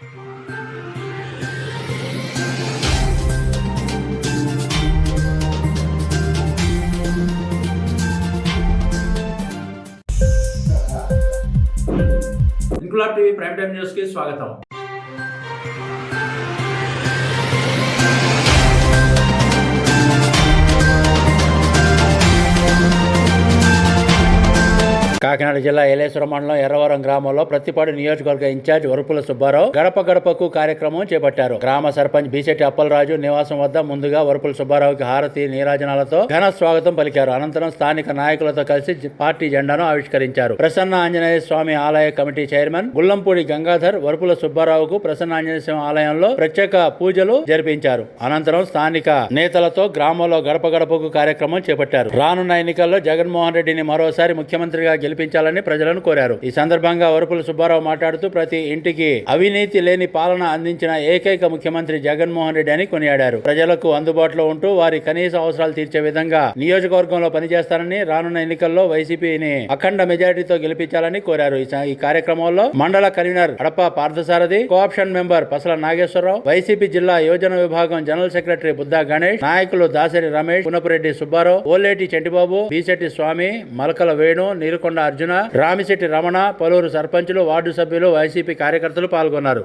Inquilab TV prime time news కి స్వాగతం. కాకినాడ జిల్లా ఏలేశ్వరం మండలం ఎర్రవరం గ్రామంలో ప్రతిపాడు నియోజకవర్గ ఇన్ఛార్జ్ వరుపుల సుబ్బారావు గడప గడపకు కార్యక్రమం చేపట్టారు. గ్రామ సర్పంచ్ బీసెట్టి అప్పలరాజు నివాసం వద్ద ముందుగా వరుపుల సుబ్బారావుకి హారతి నీరాజనాలతో ఘన స్వాగతం పలికారు. అనంతరం స్థానిక నాయకులతో కలిసి పార్టీ జెండాను ఆవిష్కరించారు. ప్రసన్న ఆంజనేయ స్వామి ఆలయ కమిటీ చైర్మన్ గుల్లంపూడి గంగాధర్ వరుపుల సుబ్బారావుకు ప్రసన్న ఆంజనేయ స్వామి ఆలయంలో ప్రత్యేక పూజలు జరిపించారు. అనంతరం స్థానిక నేతలతో గ్రామంలో గడప గడపకు కార్యక్రమం చేపట్టారు. రానున్న ఎన్నికల్లో జగన్మోహన్ రెడ్డిని మరోసారి ముఖ్యమంత్రిగా గెలిపించాలని ప్రజలను కోరారు. ఈ సందర్భంగా వరుపుల సుబ్బారావు మాట్లాడుతూ ప్రతి ఇంటికి అవినీతి లేని పాలన అందించిన ఏకైక ముఖ్యమంత్రి జగన్మోహన్ రెడ్డి అని కొనియాడారు. ప్రజలకు అందుబాటులో ఉంటూ వారి కనీస అవసరాలు తీర్చే విధంగా నియోజకవర్గంలో పనిచేస్తారని, రానున్న ఎన్నికల్లో వైసీపీని అఖండ మెజారిటీతో గెలిపించాలని కోరారు. ఈ కార్యక్రమంలో మండల కన్వీనర్ అడప పార్థసారథి, కోఆప్షన్ మెంబర్ పసల నాగేశ్వరరావు, వైసీపీ జిల్లా యువజన విభాగం జనరల్ సెక్రటరీ బుద్దా గణేష్, నాయకులు దాసరి రమేష్, పునపురెడ్డి సుబ్బారావు, ఓలేటి చెంటిబాబు, బీసెట్టి స్వామి, మలకల వేణు, నీరుకొండ అర్జున, రామిశెట్టి రమణ, పలువురు సర్పంచులు, వార్డు సభ్యులు, వైసీపీ కార్యకర్తలు పాల్గొన్నారు.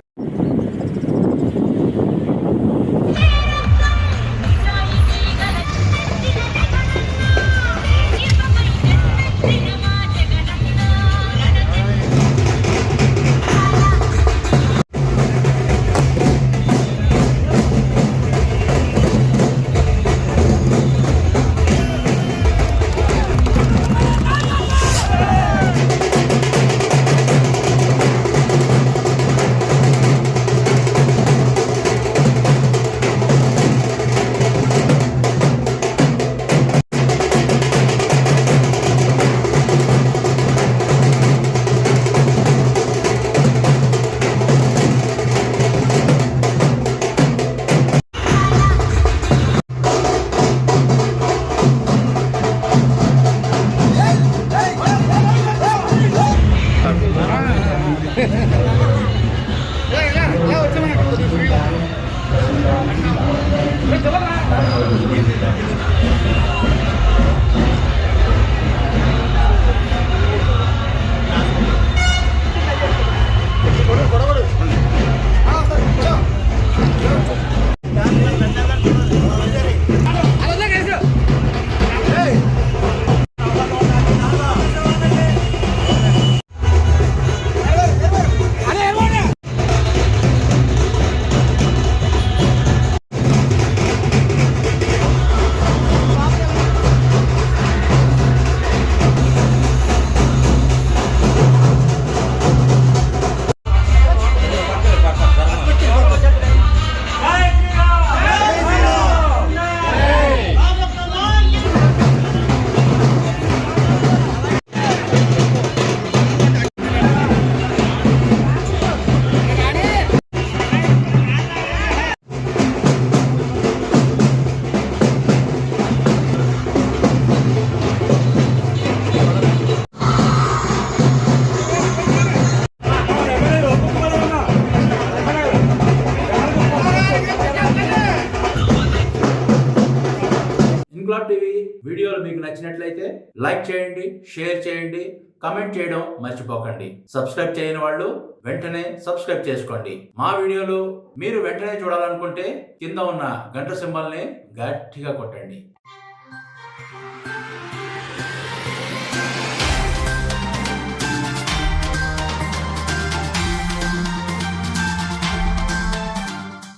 ఇంక్లాబ్ టీవీ వీడియోలు మీకు నచ్చినట్లయితే లైక్ చేయండి, షేర్ చేయండి, కమెంట్ చేయడం మర్చిపోకండి. సబ్స్క్రైబ్ చేయని వాళ్ళు వెంటనే సబ్స్క్రైబ్ చేసుకోండి. మా వీడియోలు మీరు వెంటనే చూడాలనుకుంటే కింద ఉన్న గంట సింబల్ని గట్టిగా కొట్టండి.